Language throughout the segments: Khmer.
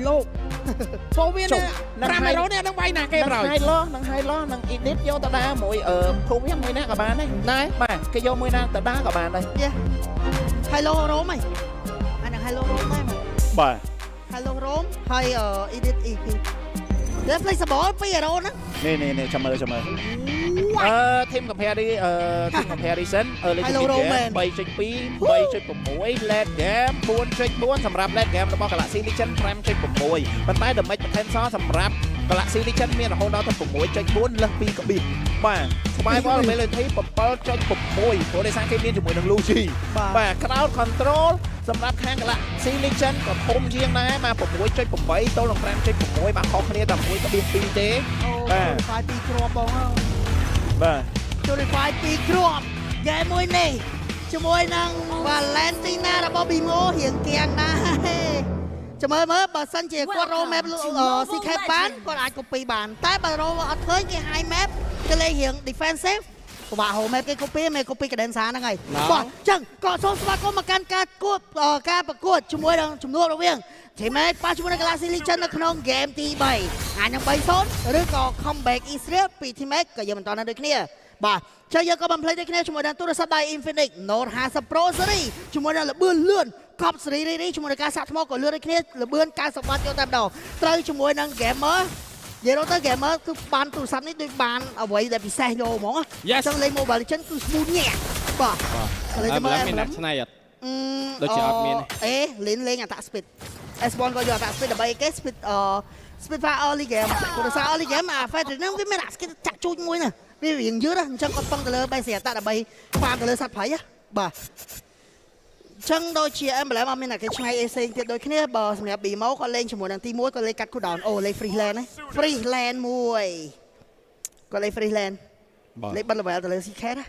โลกโฟวินเนี่ยพรามไอโรเนี่ยต้องไปหนักเกมเราให้ล้อนังอีนิดโยตาดาหมวยโฟวินมวยหน้ากับบ้านนี่นายมาแกโยมวยหน้าตาดากับบ้านเลยไฮโลโรมไหมอันนั้นไฮโลโรมไหมบ่ไฮโลโรมไฮอีนิดอีพีเดี๋ยวเพลย์สปอร์ตไปโรนะนี่ชมเมอทีมกับแพรรี่ทีมกับแพรรี่เซนเลยทีมเกมใบจุดปีใบจุดปุ่มมวยแลดแกมบวนจุดบวนสำหรับแลดแกมแล้วก็กระสีลิชันแพรมจุดปุ่มมวยปันท้ายเดอะแมตช์เทนซ้อสำหรับกระสีลิชันเมียนโฮนเอาทำปุ่มมวยจุดบวนเลิกปีกับบิดมาสบายว่าเราไปเลยที่ปุ่มเปิลจุดปุ่มมวยโปรได้สร้างเกมเมียนจุดมวยดังลูซี่มาคราวคอนโทรลสำหรับแข่งกระสีลิชันกับพมเชียงนะมาปุ่มมวยจุดปุ่มใบโต้ลงแพรมจุดปุ่มมวยมาคอเคลียร์ดับมวยกับบิดปีเต้ไฟปีครัวบองเอาจุดไฟปีครัวแย่มวยนี่จะมวยนังวาเลนติน่าและบอบบี้โมเหียงเกียงนะจะเมื่อบอสันเจียกว่าโรแมปซีแคปบ้านก็อาจก็ปีบานแต่บอโรอัดเทิร์นกี่ไฮแมปจะเลยเหียงดิเฟนซีฟว่าโฮแมปกี่ก็ปีกระเด็นสานะไงบอกจังก่อโซนสมาคมมาการประกวดชุมวยดังชุมนวดระเวียงใช่ไหมป้าชุมวยกลาซิลิชันนักน้องเกมตีใบงานยังใบโซนหรือก่อคัมแบ็กอิสราเอลปีที่แม็กก็ยังมันตอนนั้นด้วยគ្នាបាទចុះយើងក៏បំភ្លេចដូចគ្នាជាមួយនឹងទូរស័ព្ទដៃ Infinix Note 50 Pro Series ជាមួយនឹងល្បឿនលឿនកប់សេរីនេះជាមួយនឹងការសាក់ថ្មក៏លឿនដូចគ្នាល្បឿន90វ៉ាត់យកតែម្ដងត្រូវជាមួយនឹង Gamer និយាយទៅ Gamer គឺបានទូរស័ព្ទនេះដូចបានអ្វីដែលពិសេសយកហ្មងអញ្ចឹងលេង Mobile Legends គឺ smooth ញាក់បាទឥឡូវទៅមើលមានអ្នកឆ្នៃអត់ដូចជាអត់មានលេងអត្ត Speed S1 ក៏យកអត្ត Speed ដើម្បីគេ Speed Fire Early Game ទូរស័ព្ទ Early Game អា Fire ហ្នឹងវាមានអា skill ចាក់ជូចមួយណាវារៀងយឺតអញ្ចឹងគាត់ពឹងទៅលើបែរស្រាតដើម្បីហ្វាមទៅលើសត្វព្រៃបាទអញ្ចឹងដូចជា emblem អត់មានតែគេឆ្នៃអេសេងទៀតដូចគ្នាបើសម្រាប់ BMO គាត់លេងជាមួយនឹងទី1គាត់លេងកាត់ cooldown អូលេង freeland ណា freeland មួយគាត់លេង freeland លេងបាត់ level ទៅលើ secret ណា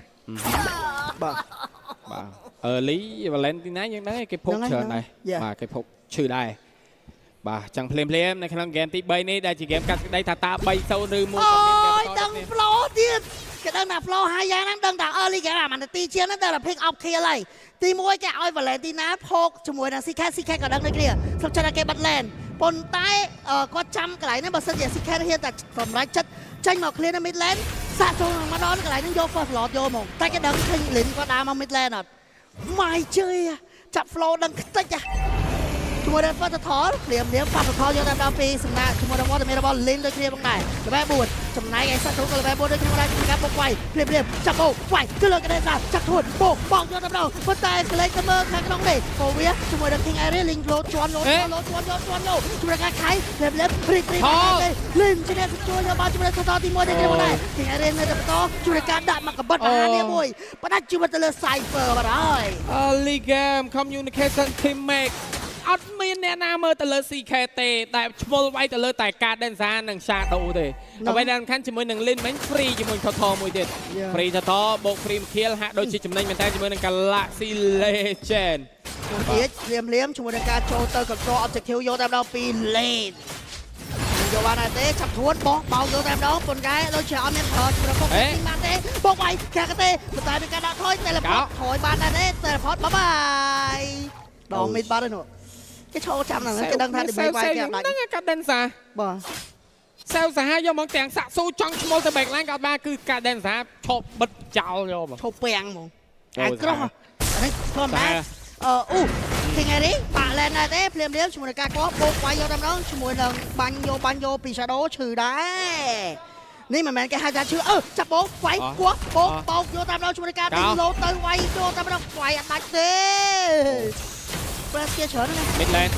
បាទearly Valentina យ៉ាងហ្នឹងគេភពច្រើនដែរបាទគេភពឈឺដែរបាទចឹងភ្លាមនៅក្នុងហ្គេមទី3នេះដែលជាហ្គេមកាត់ក្តីថាតា3-0ឬ1ក៏មានដឹង flow ទៀតគេដឹងថា flow ហើយយ៉ាងហ្នឹងដឹងថា early game អាមិនទីជាងហ្នឹងដឹងថា pick up kill ហើយទី1គេឲ្យ Valentina ផោកជាមួយនឹង CK ក៏ដឹងដូចគ្នាស្រុកចិត្តតែគេបាត់ lane ប៉ុន្តែគាត់ចាំកន្លែងហ្នឹងបើសិនជា CK ហ៊ានតែសម្រេចចិត្តចេញមក clear នៅ mid lane សាកចូលមកដល់កន្លែងហ្នឹងយក first blood យកមកតែគេដឹងឃើញ lane គាត់ដើរមក mid lane អត់ម៉ៃជើចាប់ flow ដឹងខ្ទេចជាមួយនឹង Fatal ព្រាមFatal យកតាមដល់ពីសំណាក់ជាមួយនឹងវត្តមានរបស់ Lin ដូចគ្នាផងដែរ level 4ចំណែកឯសត្វទូក៏ level 4ដូចគ្នាដែរជាការបុកវាយព្រាមចាប់បោវាយគឺលើកដេសាចាក់ធួនបោកយកតាមដល់ប៉ុន្តែក្លែងទៅមើលខាងក្នុងនេះក៏វាជាមួយនឹង King Area Lin លោជន់ជាមួយនឹងការខៃព្រាមព្រី Lin ជាអ្នកជួយយកបាល់ជាមួយនឹង Fatal ទី1ដូចគ្នាផងដែរ King Area នៅតែបន្តជួយការដាក់មកកបិតអានេះមួយបដាច់ជីវិតទៅលើ Cypher បាត់ហើយ early game communication team make អត់មានអ្នកណាមើលទៅលើ CK ទេតែឈ្មោះវាយទៅលើតែការដេនសានិង Shadow ទេអ្វីដែលសំខាន់ជាមួយនឹង Lin មិញ free ជាមួយ Total មួយទៀត free Total បូក free kill ហាក់ដូចជាចំណេញមែនតើជាមួយនឹង Galaxy Legend ទៀតលៀមជាមួយនឹងការចូលទៅ control objective យកតែម្ដងពី Lane យកបានទេចាប់ធួនបោកយកតែម្ដងប៉ុន្តែដូចជាអត់មានប្រើប្រកបបានទេបោកវាយខាងទេប៉ុន្តែមានការដាក់ថយ teleport ថយបានដែរទេ teleport បាយដង mid បាត់ហើយនោះគេឈោចាំហ្នឹងគេដឹងថាឌីមីវាយគេអត់ដាច់ហ្នឹងកាត់ដេនសាបាទសាវសាហាយកមកទាំងសាក់ស៊ូចង់ឈ្មោះទៅ backline ក៏អត់បានគឺកាត់ដេនសាឈប់បិទចោលយកមកឈប់ពាំងហ្មងអាក្រោះអានេះធម្មតាថ្ងៃនេះបាក់ឡែនដែរទេភ្លាមជាមួយនឹងការកោះបោកវាយយកតែម្ដងជាមួយនឹងបាញ់យកពី Shadow ឈឺដែរនេះមិនមែនគេហៅថាឈឺចាប់បោកវាយគោះបោកយកតែម្ដងជាមួយនឹងការដេញលោទៅវាយយកតែម្ដងវាយអត់ដាច់ទេព្រះជាច្រើនណា mid lane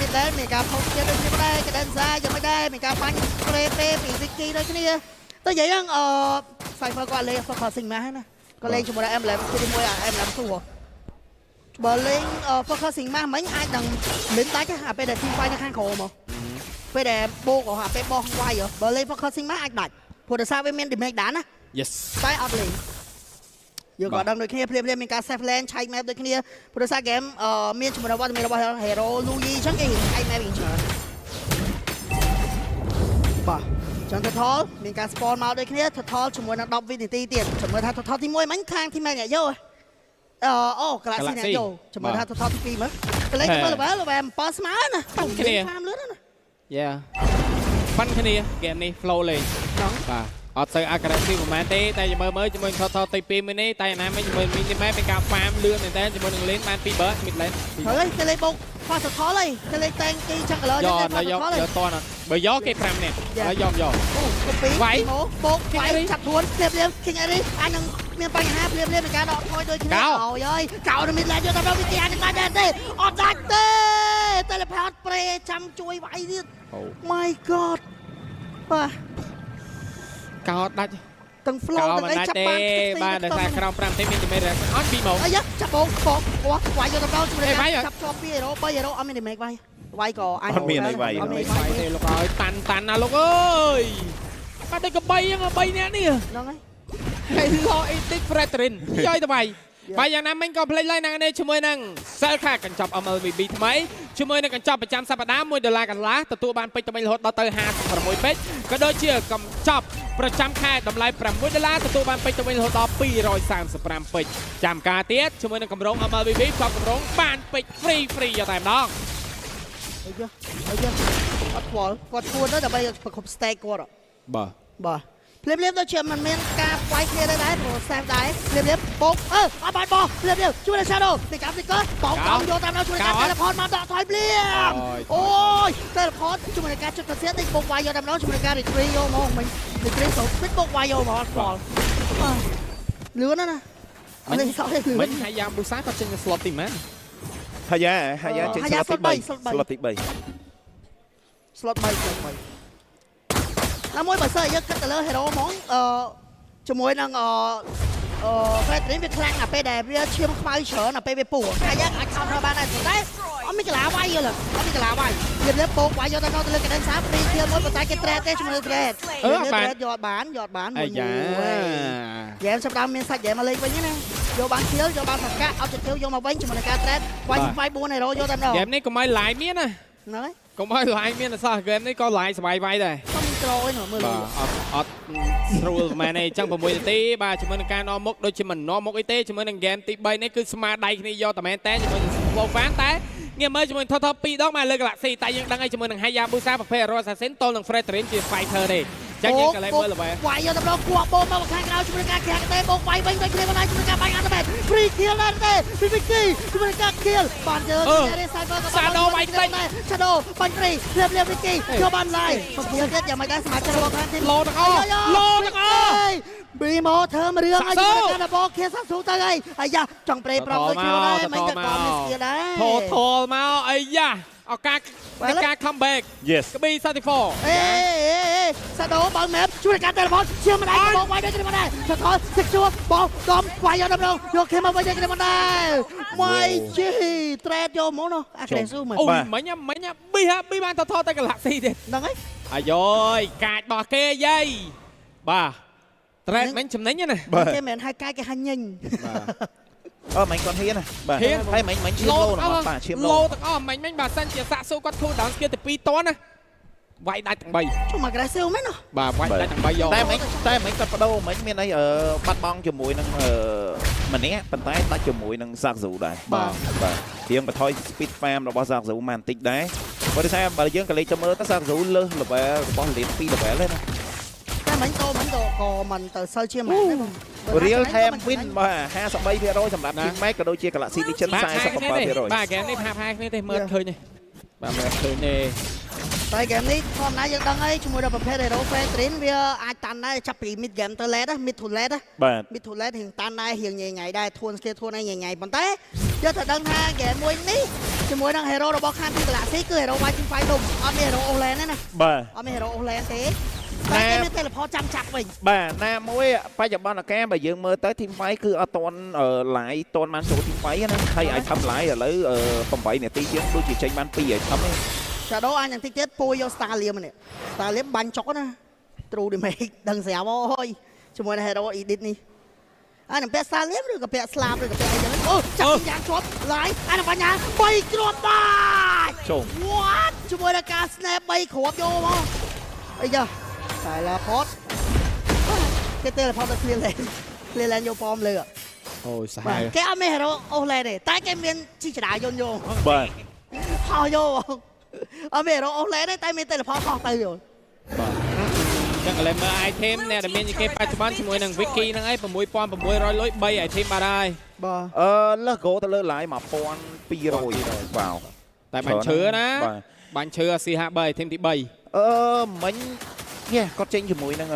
mid lane មានការផុសទៀតដូចគ្នាដែរកដេនសាយ៉ាងមិនដែរមានការបាញ់ព្រេពីវិគីដូចគ្នាទៅនិយាយហ្នឹងCypher គាត់លេង focusing មកណាគាត់លេងជាមួយនឹង emblem ជាមួយ emblem 2បើលេង focusing មកមិញអាចនឹងមានដាច់អាពេលដែល team fight នៅខាងក្រោមមកពេលដែលបោកអាពេលបោះវាយបើលេង focusing មកអាចដាច់ព្រោះដោយសារវាមាន damage ដែរណា yes តែអត់លេងយើងក៏ដឹងដូចគ្នាភ្លាមមានការ save lane ឆែក map ដូចគ្នាព្រោះសារ game មានជាមួយនឹងវត្តមានរបស់ hero Luyi អញ្ចឹងគេឆែក map វិញច្រើនបាទចឹង total មានការ spawn មកដូចគ្នា total ជាមួយនឹង10វិនាទីទៀតជាមួយថា total ទី1មិញខាង team អ្នកយកGalaxy អ្នកយកជាមួយថា total ទី2មើល កលេចមើលល្បែ7ស្មើណាតាមលឿនណា យ៉ាប៉ាន់គ្នាហ្គេមនេះ flow លេងបាទអត់ទៅ aggressive ប្រហែលទេតែមើលជាមួយថតទី2មួយនេះតែណាមិញជាមួយ minimap เป็นការ farm លឿនមែនតើជាមួយនឹង lane បាន2 burst mid lane ហើយគេលេងបោក fast call ហើយគេលេងតែងគេចឹងកន្លងយកតនបើយកគេ5នាក់ហើយយកអូកពីមកបោកវាយចាប់ខ្លួនភ្លាមគិញអីនេះអញនឹងមានបញ្ហាភ្លាមនៃការដកថយដូចគ្នាអើយកោនៅមានឡានយកទៅដល់វិទ្យានេះបានទេអត់ដាច់ទេតែលផាត់ប្រេចាំជួយវាយទៀត My God បាទកោដាច់ ទាំង flow ទាំងអីចាប់បានបាទតែក្រោម5ទេមានទីមេរ៉ាអត់2ម៉ោងអាយ៉ាចាប់បោកវាយយកទៅដល់ជួយចាប់ជាប់2 hero 3 hero អត់មានមេឃវាយក៏អញអត់មានអីវាយទេលោកអើយតាន់ណាលោកអើយបាត់តែក3ហ្នឹង3នាក់នេះហ្នឹងហើយ ហើយឡអ៊ីតិច Fredrin យកទៅវាយបាយយ៉ាងណាមិញក៏ផ្លេចឡើងណាជាមួយនឹង Selka កញ្ចប់ MLB ថ្មីជាមួយនឹងកញ្ចប់ប្រចាំសប្តាហ៍$1កន្លះទទួលបានពេជ្រថ្មីរហូតដល់ទៅ56ពេជ្រក៏ដូចជាកញ្ចប់ប្រចាំខែតម្លៃ$6ទទួលបានពេជ្រថ្មីរហូតដល់235ពេជ្រចាំការទៀតជាមួយនឹងកម្រង MLB ផ្សំកម្រងបានពេជ្រ free យកតែម្ដងអីយ៉ាអត់ខ្វល់គាត់គួរទៅដើម្បីប្រគប់ stake គាត់បាទភ្លាមដូចជាมันមានការវាយគ្នាដែរព្រោះ save ដែរភ្លាមបោកអត់បានបោះភ្លាមជួយដល់ shadow ទីកាប់ទីកើបោកយកតាមដល់ជួយការ teleport មកដកថយភ្លាមអូយ teleport ជាមួយនឹងការជិតប្រសិទ្ធទីបោកវាយយកតាមដល់ជាមួយនឹងការ retreat យកមកមិញ retreat ទៅពេញបោកវាយយកមកអត់ខ្វល់លឿនណានេះសោះលឿនមិញហើយយ៉ាងបុសាគាត់ចេញ slot ទីម៉ានហើយយ៉ាចេញ slot ទី3 slot ទី3 slot 3ណាមួយបើសិនយើងគិតទៅលើ hero ហ្មងជាមួយនឹងFredrin វាខ្លាំងណាស់ពេលដែលវាឈាមខ្មៅច្រើនណាស់ពេលវាពូហើយយើងអាច counter បានដែរតែអត់មានកន្លាវាយយល់អត់មានកន្លាវាយវាបោកវាយយកទៅលើកណ្ដឹងសាព្រីធៀលមួយប៉ុន្តែគេ trade ទេជាមួយ trade យកបានមួយហ្គេមចាប់ដើមមានសាច់ហ្គេមមកលេងវិញណាយកបានធៀលយកបានសកាអត់ទៅធៀលយកមកវិញជាមួយនឹងការ trade វាយ4 hero យកតែម្ដងហ្គេមនេះកុំឲ្យ live មានណាហ្នឹងហើយកុំឲ្យ live មានអសោះហ្គេមនេះក៏ live សบายវាយដែរចូលឯងមើលអត់ស្រួលមែនទេអញ្ចឹង6នាទីបាទជាមួយនឹងការនាំមុខដូចជាមិននាំមុខអីទេជាមួយនឹងហ្គេមទី3នេះគឺស្មារតីគ្នាយកតែមែនតែជាមួយនឹង Slow Fan តែងាកមើលជាមួយ Total 2 ដងមកលើ Galaxy តែយើងដឹងហើយជាមួយនឹង Hayabusa ប្រភេទ Hero Assassin តលនឹង Fredrin ជា Fighter ទេចឹងយើងក៏លេងមើលល្បែវាយយកទៅគួរបូមមកខាងក្រៅជាមួយនឹងការខាងទេបោកវាយវិញដូចគ្នាមិនដែរជាមួយនឹងការបាញ់អត់មែន Free kill ដែរទេ Vicky ជាមួយនឹងការ kill បានយើង Cyber ក៏ Shadow វាយតិច Shadow បាញ់ Free ភ្លាម Vicky យកបានឡាយមកទៀតទៀតយ៉ាងមិនដែរសមាជិករបស់ខាងទីមលោទាំងអស់ប៊ីម៉ូធ្វើរឿងឲ្យជាមួយនឹងការបោកខៀសាស៊ូទៅហើយយ៉ាចង់ប្រេប្រំដូចគ្នាដែរមិនក៏មានស្គីដែរថលមកអីយ៉ាឱកាសនៃការ comeback ក្ប៊ី34សាដូបើមែបជួយការ teleport ឈាមមិនដែរបោកវាយដូចគ្នាមិនដែរសកលសិកជួបោកដំវាយយកដល់យកគេមកវាយដូចគ្នាមិនដែរម៉ៃជី trade យកមកនោះអាក្រេស៊ូមើលអូមិញប៊ីបានថតតែ Galaxy ទេហ្នឹងហើយអាយយកាចរបស់គេយាយបាទ trade មិញចំណេញណាគេមិនហៅកាយគេហៅញញមិញគាត់ហ៊ានណាបាទហើយមិញឈាមលោបាទឈាមលោទាំងអស់មិញបើសិនជាសាក់ស៊ូគាត់ធូរ down skill ទៅ2តន់ណាវាយដាច់ទាំង3ជុំ aggressive មែនណាបាទវាយដាច់ទាំង3យកតែមិញគាត់បដូរមិញមានអីបាត់បង់ជាមួយនឹងម្នាក់ប៉ុន្តែដាច់ជាមួយនឹងសាក់ស៊ូដែរបាទរៀងបន្ថយ speed farm របស់សាក់ស៊ូបានបន្តិចដែរព្រោះតែបើយើងក៏លេខទៅមើលទៅសាក់ស៊ូលើស level របស់លេន2 level ទេណាតែមិញក៏មិនទៅសិលជាមែនទេ Real time win បាទ53%សម្រាប់ Team Mate ក៏ដូចជា Galaxy Legend 47%បាទហ្គេមនេះហាគ្នាទេមើលឃើញទេបាទមើលឃើញទេតែហ្គេមនេះធម្មតាយើងដឹងហើយជាមួយដល់ប្រភេទ Hero Fredrin វាអាចតាន់ដែរចាប់ពី mid game ទៅ late mid to late បាទ mid to late រៀងតាន់ដែររៀងញ៉ៃដែរធួនស្គីធួនឯងញ៉ៃប៉ុន្តែយកតែដឹងថាហ្គេមមួយនេះជាមួយនឹង Hero របស់ខាង Galaxy គឺ Hero Fighting Fight ដុំអត់មាន Hero Offlane ទេណាបាទអត់មាន Hero Offlane ទេតែគេមាន teleport ចាំចាប់វិញបាទណាមួយបច្ចុប្បន្នកាលបើយើងមើលទៅ Team Fight គឺអត់តន់ឡាយតន់បានចូល Team Fight ណាហើយឲ្យធ្វើឡាយឥឡូវ8នាទីជាងដូចជាចេញបាន2ឲ្យធ្វើទេ Shadow អញយ៉ាងតិចទៀតពួយយក Starlium នេះ Starlium បាញ់ចុកណា True Damage ដឹងស្រាប់អើយជាមួយនឹង Hero Edit នេះអានឹងពាក់ Starlium ឬក៏ពាក់ Slap ឬក៏ពាក់អីចឹងអូចាប់យ៉ាងជាប់ឡាយអានឹងបញ្ញា3គ្រាប់ដែរចូល What ជាមួយនឹងការ snap 3គ្រាប់យកមកអីចាTeleport គេ teleport ទៅ clear lane យកប៉មលើ អូសា បា ហា ទ វ គេអត់មានហេរ៉ូអូឡេទេតែគេមានជីចដាយន្តយោ បាទ ហោយោអត់មានហេរ៉ូអូឡេទេតែមានទេលផតហោទៅយោ ចឹងឥឡូវមើល item អ្នកដែលមានគេបច្ចុប្បន្នជាមួយនឹង Wiki ហ្នឹងឯង 6600 លុយ 3 item បាត់ហើយ បាទ លើស go ទៅលើ live 1200បាទ តែបាញ់ឈើណា បាទ បាញ់ឈើ CH3 item ទី3 មិញគាត់ចេញជាមួយនឹង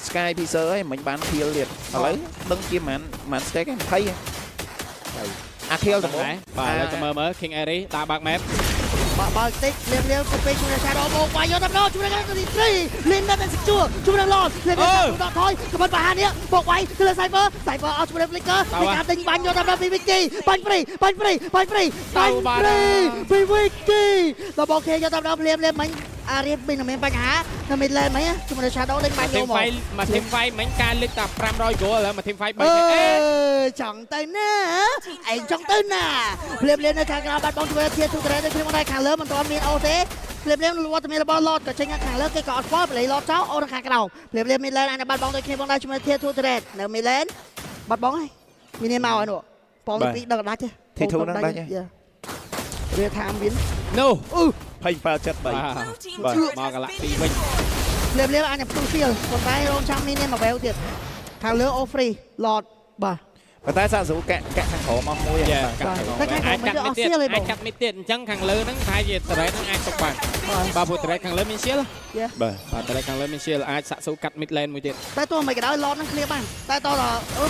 Sky Teaser ហើយមិញបាន kill ទៀតឥឡូវដឹងជាមិន stake ទេ20អា kill ទៅបង បាទឥឡូវចាំមើល King Airy ដាក់បាក់ map បើតិចលៀមទៅពេលជួយឆាដោមកវាយយកដល់ជួយដល់ទី3លីនដល់ជួជួយដល់ឡតលៀមដល់ថយក្បិនបហានេះបកវាយទៅលើ Cyber អត់ជួយ Flicker ពីការដេញបាញ់យកដល់ពី Wiki បាញ់ព្រីពី Wiki ដល់បងគេយកដល់លៀមមិញអារៀបមិនមានបញ្ហានៅមីឡែនមិញជួយដល់ Shadow ដេញបាញ់យកមក មក team fight មិញការលើកតែ500 goal ឥឡូវមក team fight 3 ចង់ទៅណាឯងចង់ទៅណាលៀមនៅខាងក្រៅបាត់បងជួយធាទូត្រែនៅក្នុងដៃខាងលើមិនទាន់មានអូទេលៀមវត្តមានរបស់ឡតក៏ចេញខាងលើគេក៏អត់ស្គាល់បលីឡតចោលអូនខាងក្រៅលៀមមីឡែនអាចបាត់បងដូចគ្នាបងដែរជាមួយធាទូត្រែនៅមីឡែនបាត់បងហើយមានមកហើយនោះបងទី2ដល់ដាច់ទេ ធីទូនឹងដាច់វាថាមាន No 2773បាទ មកកន្លះ2វិញ លៀមអាចផ្ទុះសៀលប៉ុន្តែរងចាំមានមកវែវទៀតខាងលើអូហ្វ្រីឡតបាទ ប៉ុន្តែសាក់ស្រួលកាក់ខាងក្រោមមកមួយ អាចកាត់មីទៀតអញ្ចឹងខាងលើហ្នឹងប្រហែលជាត្រេតហ្នឹងអាចទុកបានបាទព្រោះត្រេតខាងលើមាន shield បាទត្រេតខាងលើមាន shield អាចសាក់ស៊ូកាត់ mid lane មួយទៀត តែទោះមិនក៏ដោយឡតហ្នឹងឃ្លៀបបានតែតោះ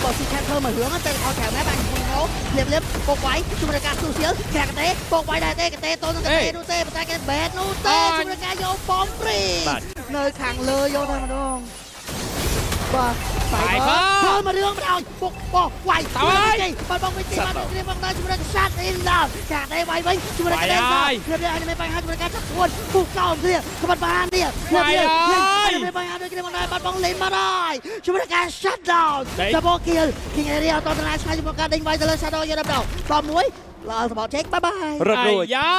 បើស៊ីខាត់ធ្វើមករឿងតែអត់ក្រៅណាបានខ្ញុំហៅលៀបពុកវាយជួយការទូសៀលខាងកទេពុកវាយដែរទេកទេតូននឹងកទេនោះទេប៉ុន្តែគេបែតនោះទេជួយការយកបំព្រីនៅខាងលើយកតែម្ដងបាទបាយធ្វើមករឿងមិនឲ្យពុកបោះវាយទៅហើយបើបងវិធីបានគ្រាបងដែរជួយការសាត់អ៊ីនដល់ចាក់ដែរវាយវិញជួយការដែរគ្រានេះមិនបញ្ហាជួយការចាក់ខ្លួនពុកកោគ្រាក្បត់បានទៀតវាយមិនបញ្ហាដូចគ្រាបងដែរបាត់បងលេងមកហើយជួយការ shut down ដល់បងគៀល King Area តតណាឆ្ងាយជួយការដេញវាយទៅលើ Shadow យកដល់ដល់មួយឡើងសបោចេកបាយបាយរត់រួចយ៉ា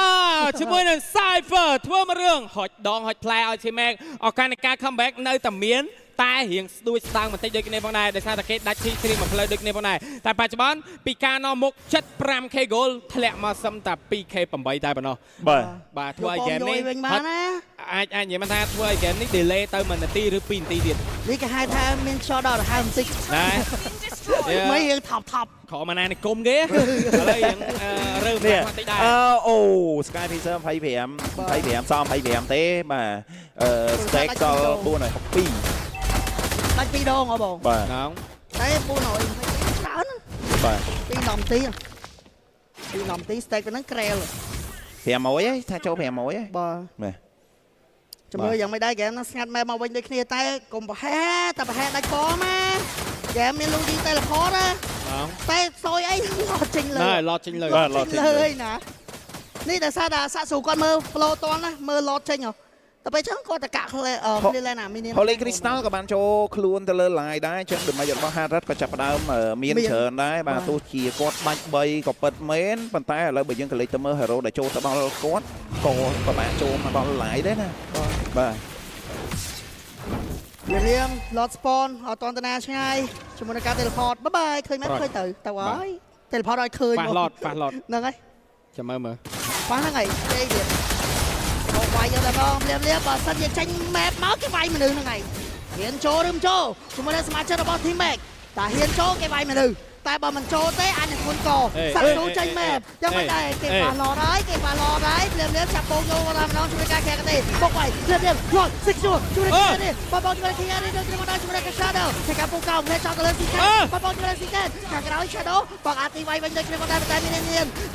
ជាមួយនឹង Cypher ធ្វើមករឿងហុចដងហុចផ្លែឲ្យ T-Mac ឱកាសនៃការ comeback នៅតែមានតែរៀងស្ដួយស្ដាងបន្តិចដូចគ្នាផងដែរដោយសារតែគេដាច់ទី3មកផ្លូវដូចគ្នាផងដែរតែបច្ចុប្បន្នពីការនាំមុខ 75k goal ធ្លាក់មកសឹមតែ 2k 8តែប៉ុណ្ណោះបាទធ្វើឲ្យ game នេះអាចនិយាយថាធ្វើឲ្យ game នេះ delay ទៅ1នាទីឬ2នាទីទៀតនេះគេហៅថាមានខ្យល់ដល់រហ័សបន្តិចណាមិនរៀងថប់ខកមកណានិគមគេឥឡូវរៀងរើបន្តិចដែរអូ Sky Teaser 25សល់25ទេបាទstake សល់462ដាច់2ដងហ៎បងបាទហ្នឹងតែ400ច្រើនបាទ2នាទី stake ទៅហ្នឹងក្រែល500ហីថាចូល500ហីបាទជំរឿយ៉ាងមិនដែរហ្គេមហ្នឹងស្ងាត់ម៉ែមកវិញដូចគ្នាតែកុំប្រហែតែប្រហែដាច់កណាហ្គេមមានលូឌីតែលផតណាតែសយអីឡតចេញលើណាឡតចេញលើឡតចេញលើណានេះតែសារថាសាក់ស៊ូគាត់មើល flow តន់ណាមើលឡតចេញហ៎តែពេលចឹងគាត់តកាក់គ្នាលែណាមីនី Holy Crystal ក៏បានចូលខ្លួនទៅលើ line ដែរចឹងដើម្បីរបស់ Harrod ក៏ចាប់ផ្ដើមមានច្រើនដែរបាទទោះជាគាត់បាច់3ក៏ពិតមែនប៉ុន្តែឥឡូវបើយើងក៏លេចទៅមើល hero ដែលចូលទៅដល់គាត់ក៏ពិបាកចូលមកដល់ line ដែរណាបាទរៀង Lord Spawn អត់តន់តាណាឆ្ងាយជាមួយនឹងការ teleport បាយឃើញមែនឃើញទៅហើយ teleport ឲ្យឃើញប៉ះឡតហ្នឹងហើយចាំមើលប៉ះហ្នឹងហើយទេទៀតមកវាយយកដល់បងលៀបបើសិនជាចេញ map មកគេវាយមនុស្សហ្នឹងហើយហ៊ានចូលឬមិនចូលជាមួយនឹងសមាជិករបស់ Team Mac តែហ៊ានចូលគេវាយមនុស្សតែបើមិនចូលទេអាចនឹងធ្ងន់កសាក់ចូលចេញ map ចឹងមិនដែរគេប៉ះឡតហើយលៀបចាប់ពងយកដល់ម្ដងជួយការខាងទេបុកវាយលៀបឡតសិកជួយការនេះបងជួយការនេះដូចមកដល់ជួយការ Shadow គេកាពូកោផ្លែចោលទៅលើស៊ីកាបងជួយស៊ីកាខាងក្រោយ Shadow បងអាទីវាយវិញដូចគ្នាមកតែមាន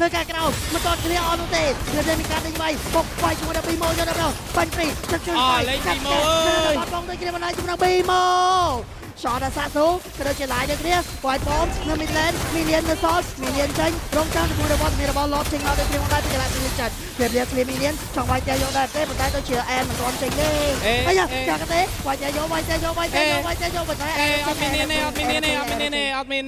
នៅខាងក្រោយមិនតតគ្នាអត់នោះទេលៀបមានការដេញវាយបុកវាយជាមួយដល់2ម៉ូយកដល់បាញ់ព្រីចិត្តជួយលេង2ម៉ូបងដូចគ្នាមកដល់ជាមួយ2ម៉ូសតសាស៊ូក៏ដូចជាឡាយដូចគ្នាវាយបងនៅមីឡែនមីលៀននៅសតមីលៀនចេញរងចាំជាមួយរបស់ឡតចេញមកដូចគ្នាមកដែរពីកន្លែងមីលៀនចាត់លៀបមីលៀនចង់វាយតែយកដែរទេប៉ុន្តែទៅជាអែនមិនទាន់ចេញទេអីយ៉ាចាក់ទេវាយតែយកប៉ុន្តែអត់មាន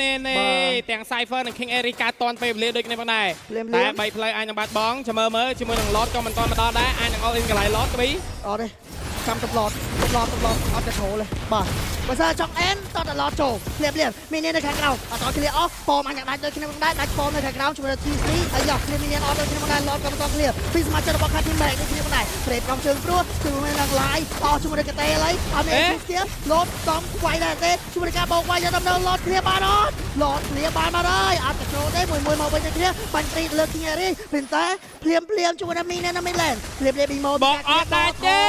ទាំង Cypher និង King Area ការតន់ពេលវេលាដូចគ្នាផងដែរតែ3ផ្លូវអាចនឹងបាត់បង់ចាំមើលជាមួយនឹងឡតក៏មិនតន់មកដល់ដែរអាចនឹង all in កន្លែងឡតទៅអត់ទេ cầm tập lọt ở cái chỗ này bà bây giờ trong én tao đã lọt chỗ liệp mình nên được kháng nào ở tao clear off bom anh đặt đây khi nào đặt bom này kháng nào chúng ta chi sĩ ấy giờ clear mình nên order khi nào đặt lọt cầm tao clear phi mà cho nó bắt team mate khi nào đặtเกรดกองเชิงพรวดคือมันหลากหลายต่อชุมนุมกระเตะเลยเอาเนี่ยชุดเสียรถต้องไวแต่เตะชุมนุมการบอกไวจะดำเนินรถเคลียร์บาร์รถเคลียร์บาร์มาเลยอาจจะโชว์ได้มวยมาเป็นจะเคลียร์ปันตีเลือกที่ไหนเป็นแต่เพลียมชุมนุมมีเนี่ยไม่แรงเพลียมบีโม บอกออกได้เจ้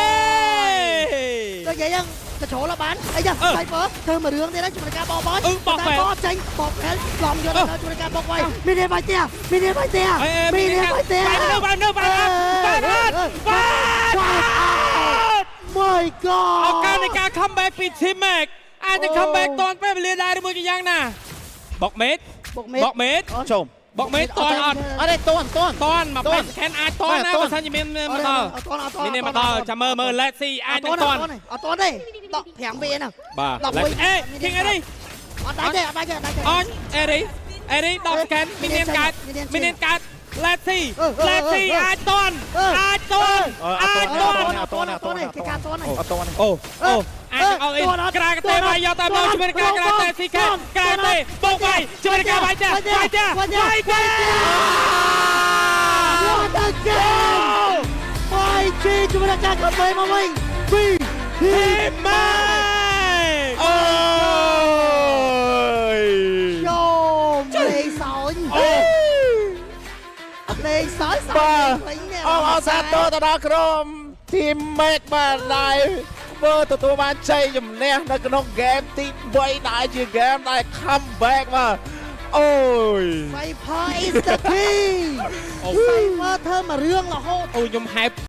ก็ยังจะโชว์ละบ้านไอ้ยังไซเฟอร์เธอมาเรื่องได้แล้วชุมนุมการบอกบอลแต่บอลเจ๋งบอกแพ้ลองเยอะแล้วชุมนุมการบอกไวมีเนี่ยไปเตี้ยมีเนี่ยไปเตี้ย My God เอาการในการคัมแบ็กปิดทีมแม็กอาจจะคัมแบ็กตอนไปเรียนได้ด้วยมือกันยังนะบอกเมดบอกเมด ชม บอกเมดตอนอ่อน อะไรต้น ตอนมาเป็นแคนอาตอนนะภาษาญี่ปุ่นมาต่อมินเนมาต่อจะเมื่อและสี่อาตอนเอาตัวได้ตอกแผงเบนอ่ะ บ้าและเอ๊ะทิ้งไอ้ดิ เอาได้ ออนเอริดอกสแกนมินเนนการ์ดและสี่อาตอน เอาตัวนี่การตัวนี่ เอาตัวนึง โอ้เอาเองกระเตะไปยาวตามเราจะเป็นกระเตะสีแค่กระเตะบอกไปจะเป็นกระไปเจ้า What a game! My G จุดการกลับไปมาวิ่งบีทีมแม็ก โอ้ย โยมเลยสอนเลยสอนเอาซาโตตะดากรมทีมเมกมาได้เบอร์ตัวมาใจยุ่มเนี่ยนักนกเกมที่ไว้ได้จีเกมได้คัมแบ็กมาโอ้ย ไฟพา is the key ไฟพาเธอมาเรื่องละโหด โอ้ยยมแฮป